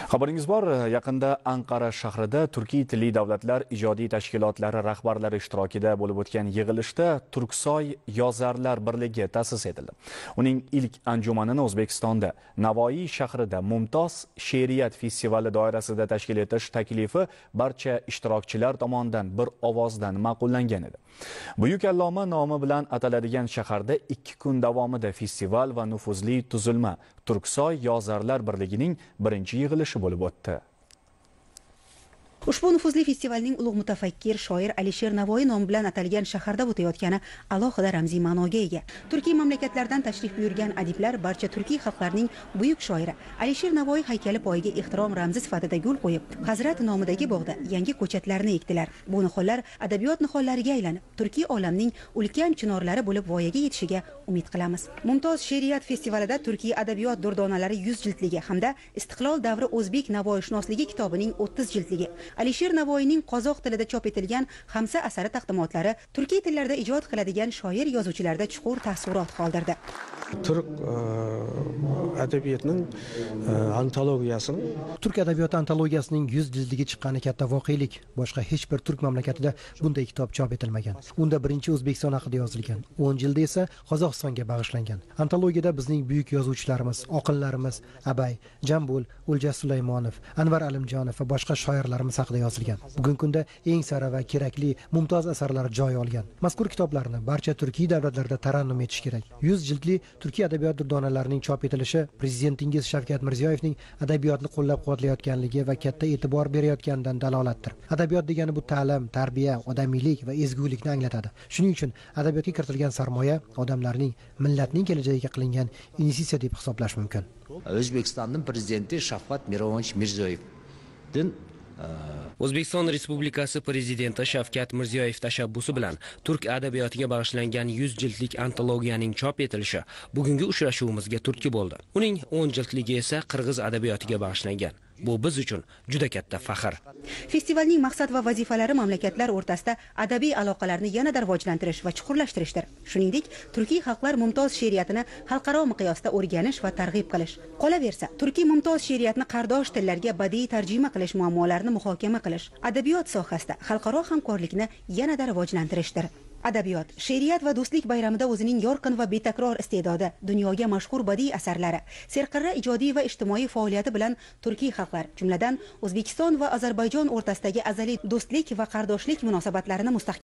Xabaringiz bor, yaqinda Anqara shahrida turkiy tilli davlatlar ijodiy tashkilotlari rahbarlari ishtirokida bo'lib o'tgan yig'ilishda Turksoy Yozarlar birligi ta'sis etildi. Uning ilk anjumanini O'zbekistonda Navoiy shahrida Mumtoz she'riyat festivali doirasida tashkil etish taklifi barcha ishtirokchilar tomonidan bir ovozdan ma'qullangan edi. Buyuk alloma nomi bilan ataladigan shaharda 2 kun davomida festival va nufuzli tuzilma Turksoy Yozarlar birligining birinchi yig'ilishi bo'lib o'tdi. Ushbu nufuzli festivalning ulug' mutafakkir shoir Alisher Navoiy nomi bilan atalgan shaharda o'tayotgani alohida ramziy ma'noga ega. Turkiy mamlakatlardan tashrif buyurgan adiblar barcha turkiy xalqlarining buyuk shoiri Alisher Navoiy haykali poyiga ehtirom ramzi sifatida gul qo'yib, Hazrat nomidagi bog'da yangi ko'chatlarni ekdilar. Bu nihollar adabiyot nihollariga aylanib, turkiy olamning ulkan chinorlari bo'lib voyaga yetishiga umid qilamiz. Mumtoz she'riyat festivalida turkiy adabiyot durdonalari 100 jildligi hamda Istiqlol davri o'zbek navoiyshunosligi kitobining 30 jildligi, Alisher Navoiyning qozoq tilida chop etilgan 5 asari taqdimotlari turkiy tillarda ijod qiladigan shoir yozuvchilarda chuqur taassurot qoldirdi. Turk adabiyotning antologiyasini Turk adabiyoti antologiyasining 100 jildligi chiqqani katta voqelik. Boshqa hech bir turk mamlakatida bunday kitob chop etilmagan. Unda birinchi O'zbekiston haqida yozilgan, 10 jildi esa Qozog'istonga bag'ishlangan. Antologiyada bizning buyuk yozuvchilarimiz, oqinlarimiz Abay, Jambul, O'ljas Sulaymonov, Anvar Alimjonov va boshqa shoirlarimiz haqida yozilgan. Bugungi kunda eng sara va kerakli mumtoz asarlar joy olgan. Mazkur kitoblarni barcha turkiy davlatlarda tarannum etish kerak. 100 jildli turkiy adabiyot durdonalarining chop etilishi prezidentingiz Shavkat Mirziyoyevning adabiyotni qo'llab-quvvatlayotganligi va katta e'tibor berayotganidan dalolatdir. Adabiyot degani bu ta'lim, tarbiya, odamiylik va ezgulikni anglatadi. Shuning uchun adabiyotga kiritilgan sarmoya odamlarning, millatning kelajagiga qilingan investitsiya deb hisoblash mumkin. O'zbekistonning prezidenti Shavkat Mirziyoyevdan O'zbekiston Respublikasi Prezidenti Shavkat Mirziyoyev tashabbusi bilan turk adabiyotiga bag'ishlangan 100 jildlik antologiyaning chop etilishi bugungi uchrashuvimizga turtki bo'ldi. Uning 10 jildligi esa qirg'iz adabiyotiga bag'ishlangan. Bu biz uchun juda katta faxr. Festivalning maqsad va vazifalari mamlakatlar o'rtasida adabiy aloqalarni yanada rivojlantirish va chuqurlashtirishdir. Shuningdek, turkiy xalqlar mumtoz she'riyatini xalqaro miqyosda o'rganish va targ'ib qilish. Qolaversa, turkiy mumtoz she'riyatni qardosh tillarga badiiy tarjima qilish muammolarini muhokama qilish, adabiyot sohasida xalqaro hamkorlikni yanada rivojlantirishdir. Adabiyot, she'riyat va do'stlik bayramida o'zining yorqin va betakror iste'dodi, dunyoga mashhur badiiy asarlari, serqirra ijodiy va ijtimoiy faoliyati bilan turkiy xalqlar, jumladan O'zbekiston va Ozarbayjon o'rtasidagi azaliy do'stlik va qardoshlik munosabatlarini mustahkam